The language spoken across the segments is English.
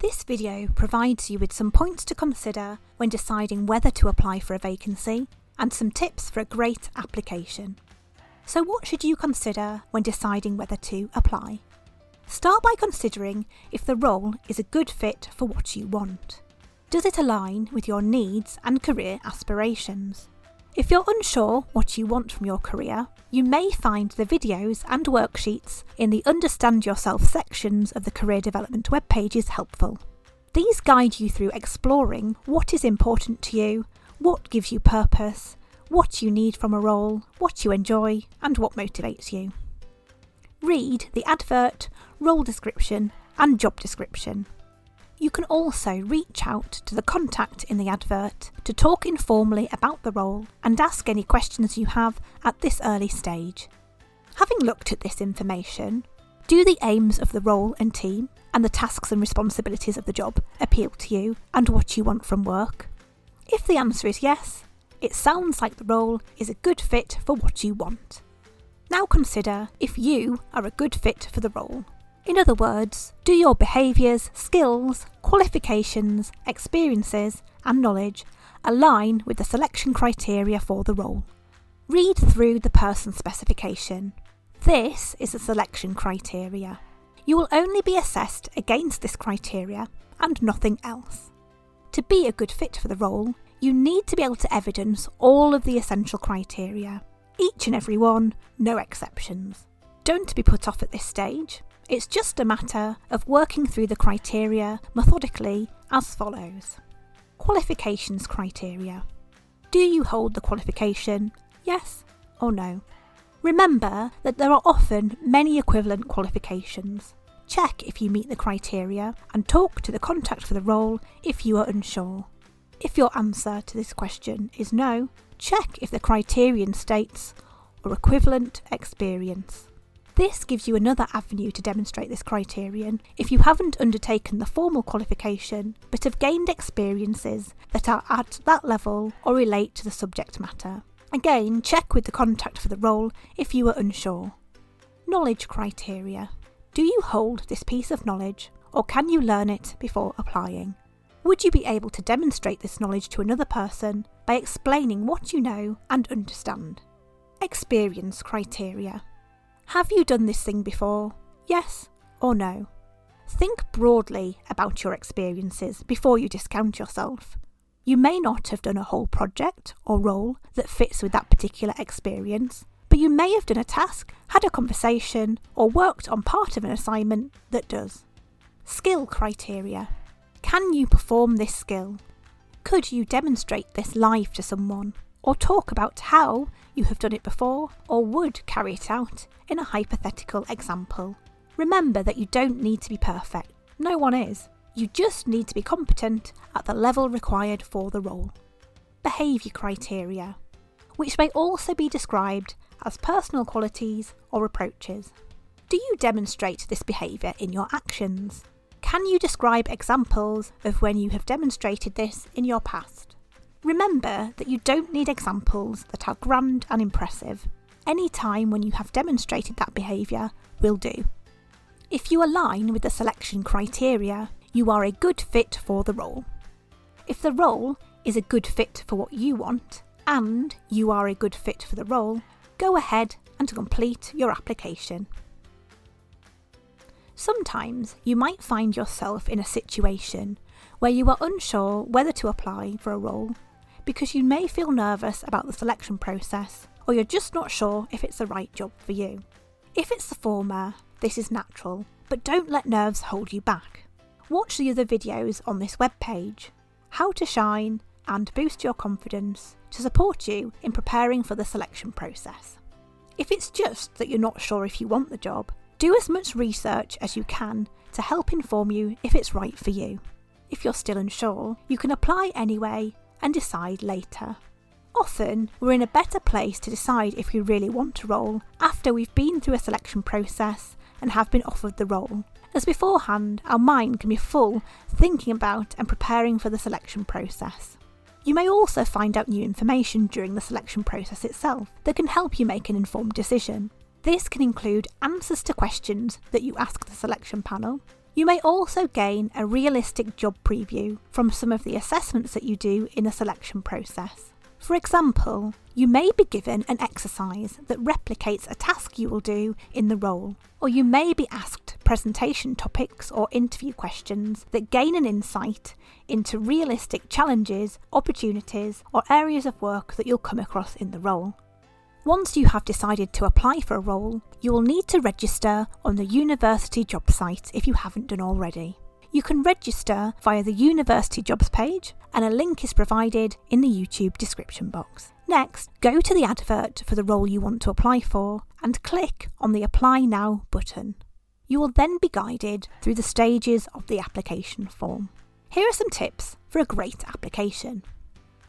This video provides you with some points to consider when deciding whether to apply for a vacancy and some tips for a great application. So what should you consider when deciding whether to apply? Start by considering if the role is a good fit for what you want. Does it align with your needs and career aspirations? If you're unsure what you want from your career, you may find the videos and worksheets in the Understand Yourself sections of the Career Development web pages helpful. These guide you through exploring what is important to you, what gives you purpose, what you need from a role, what you enjoy, and what motivates you. Read the advert, role description, and job description. You can also reach out to the contact in the advert to talk informally about the role and ask any questions you have at this early stage. Having looked at this information, do the aims of the role and team and the tasks and responsibilities of the job appeal to you and what you want from work? If the answer is yes, it sounds like the role is a good fit for what you want. Now consider if you are a good fit for the role. In other words, do your behaviours, skills, qualifications, experiences and knowledge align with the selection criteria for the role? Read through the person specification. This is the selection criteria. You will only be assessed against this criteria and nothing else. To be a good fit for the role, you need to be able to evidence all of the essential criteria. Each and every one, no exceptions. Don't be put off at this stage. It's just a matter of working through the criteria methodically as follows. Qualifications criteria. Do you hold the qualification? Yes or no? Remember that there are often many equivalent qualifications. Check if you meet the criteria and talk to the contact for the role if you are unsure. If your answer to this question is no, check if the criterion states or equivalent experience. This gives you another avenue to demonstrate this criterion if you haven't undertaken the formal qualification but have gained experiences that are at that level or relate to the subject matter. Again, check with the contact for the role if you are unsure. Knowledge criteria. Do you hold this piece of knowledge or can you learn it before applying? Would you be able to demonstrate this knowledge to another person by explaining what you know and understand? Experience criteria. Have you done this thing before? Yes or no? Think broadly about your experiences before you discount yourself. You may not have done a whole project or role that fits with that particular experience, but you may have done a task, had a conversation, or worked on part of an assignment that does. Skill criteria. Can you perform this skill? Could you demonstrate this live to someone? Or talk about how you have done it before or would carry it out in a hypothetical example. Remember that you don't need to be perfect. No one is. You just need to be competent at the level required for the role. Behaviour criteria, which may also be described as personal qualities or approaches. Do you demonstrate this behaviour in your actions? Can you describe examples of when you have demonstrated this in your past? Remember that you don't need examples that are grand and impressive. Any time when you have demonstrated that behaviour will do. If you align with the selection criteria, you are a good fit for the role. If the role is a good fit for what you want, and you are a good fit for the role, go ahead and complete your application. Sometimes you might find yourself in a situation where you are unsure whether to apply for a role because you may feel nervous about the selection process or you're just not sure if it's the right job for you. If it's the former, this is natural, but don't let nerves hold you back. Watch the other videos on this webpage, How to Shine and Boost Your Confidence, to support you in preparing for the selection process. If it's just that you're not sure if you want the job, do as much research as you can to help inform you if it's right for you. If you're still unsure, you can apply anyway and decide later. Often, we're in a better place to decide if we really want a role after we've been through a selection process and have been offered the role, as beforehand our mind can be full thinking about and preparing for the selection process. You may also find out new information during the selection process itself that can help you make an informed decision. This can include answers to questions that you ask the selection panel, You may also gain a realistic job preview from some of the assessments that you do in the selection process. For example, you may be given an exercise that replicates a task you will do in the role, or you may be asked presentation topics or interview questions that gain an insight into realistic challenges, opportunities, or areas of work that you'll come across in the role. Once you have decided to apply for a role, you will need to register on the university job site if you haven't done already. You can register via the university jobs page, and a link is provided in the YouTube description box. Next, go to the advert for the role you want to apply for and click on the Apply Now button. You will then be guided through the stages of the application form. Here are some tips for a great application.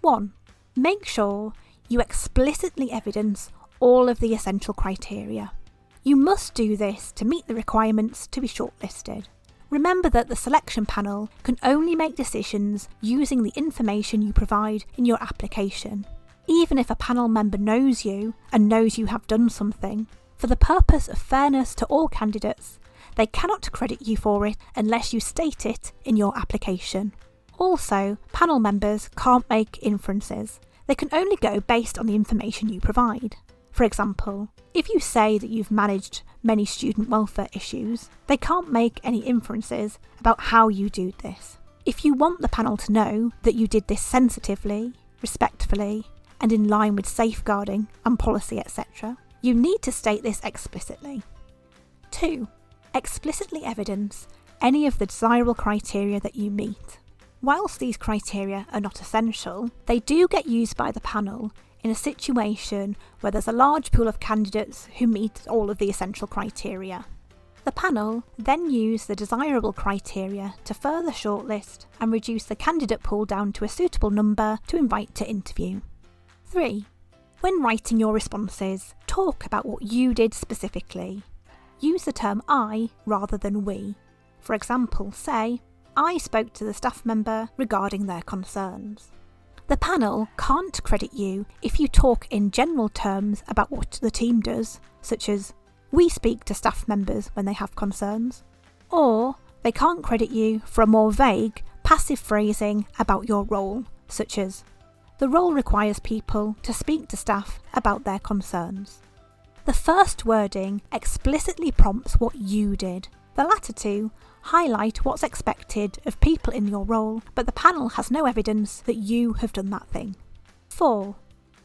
1. Make sure you explicitly evidence all of the essential criteria. You must do this to meet the requirements to be shortlisted. Remember that the selection panel can only make decisions using the information you provide in your application. Even if a panel member knows you and knows you have done something, for the purpose of fairness to all candidates, they cannot credit you for it unless you state it in your application. Also, panel members can't make inferences. They can only go based on the information you provide. For example, if you say that you've managed many student welfare issues, they can't make any inferences about how you do this. If you want the panel to know that you did this sensitively, respectfully, and in line with safeguarding and policy, etc., you need to state this explicitly. 2. Explicitly evidence any of the desirable criteria that you meet. Whilst these criteria are not essential, they do get used by the panel in a situation where there's a large pool of candidates who meet all of the essential criteria. The panel then use the desirable criteria to further shortlist and reduce the candidate pool down to a suitable number to invite to interview. 3. When writing your responses, talk about what you did specifically. Use the term I rather than we. For example, say, I spoke to the staff member regarding their concerns. The panel can't credit you if you talk in general terms about what the team does, such as, we speak to staff members when they have concerns. Or they can't credit you for a more vague, passive phrasing about your role, such as, the role requires people to speak to staff about their concerns. The first wording explicitly prompts what you did. The latter two highlight what's expected of people in your role, but the panel has no evidence that you have done that thing. 4.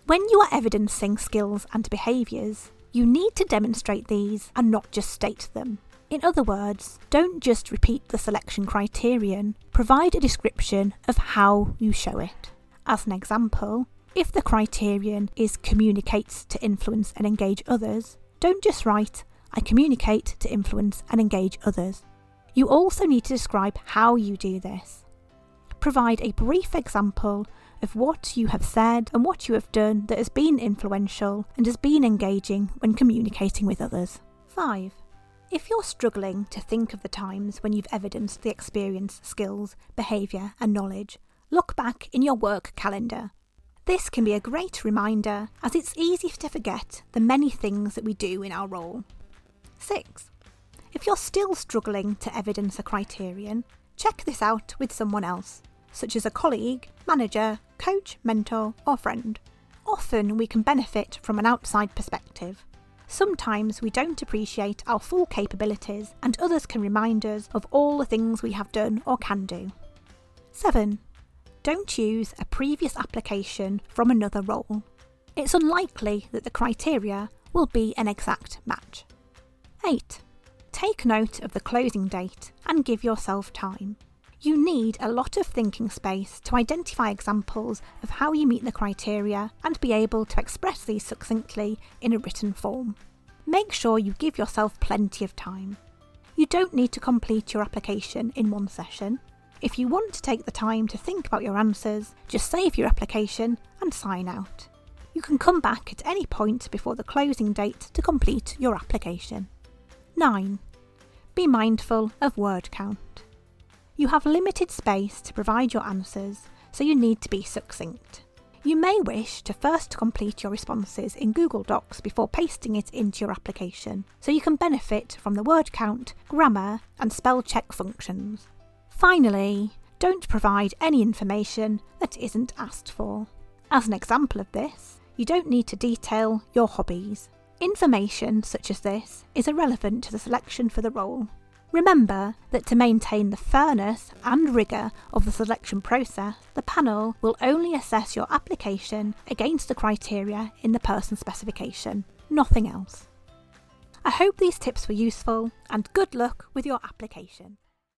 When you are evidencing skills and behaviours, you need to demonstrate these and not just state them. In other words, don't just repeat the selection criterion, provide a description of how you show it. As an example, if the criterion is communicates to influence and engage others, don't just write, I communicate to influence and engage others. You also need to describe how you do this. Provide a brief example of what you have said and what you have done that has been influential and has been engaging when communicating with others. 5. If you're struggling to think of the times when you've evidenced the experience, skills, behaviour and knowledge, look back in your work calendar. This can be a great reminder as it's easy to forget the many things that we do in our role. 6. If you're still struggling to evidence a criterion, check this out with someone else, such as a colleague, manager, coach, mentor, or friend. Often we can benefit from an outside perspective. Sometimes we don't appreciate our full capabilities, and others can remind us of all the things we have done or can do. 7. Don't use a previous application from another role. It's unlikely that the criteria will be an exact match. 8. Take note of the closing date and give yourself time. You need a lot of thinking space to identify examples of how you meet the criteria and be able to express these succinctly in a written form. Make sure you give yourself plenty of time. You don't need to complete your application in one session. If you want to take the time to think about your answers, just save your application and sign out. You can come back at any point before the closing date to complete your application. 9. Be mindful of word count. You have limited space to provide your answers, so you need to be succinct. You may wish to first complete your responses in Google Docs before pasting it into your application, so you can benefit from the word count, grammar, and spell check functions. Finally, don't provide any information that isn't asked for. As an example of this, you don't need to detail your hobbies. Information such as this is irrelevant to the selection for the role. Remember that to maintain the fairness and rigour of the selection process, the panel will only assess your application against the criteria in the person specification, nothing else. I hope these tips were useful, and good luck with your application.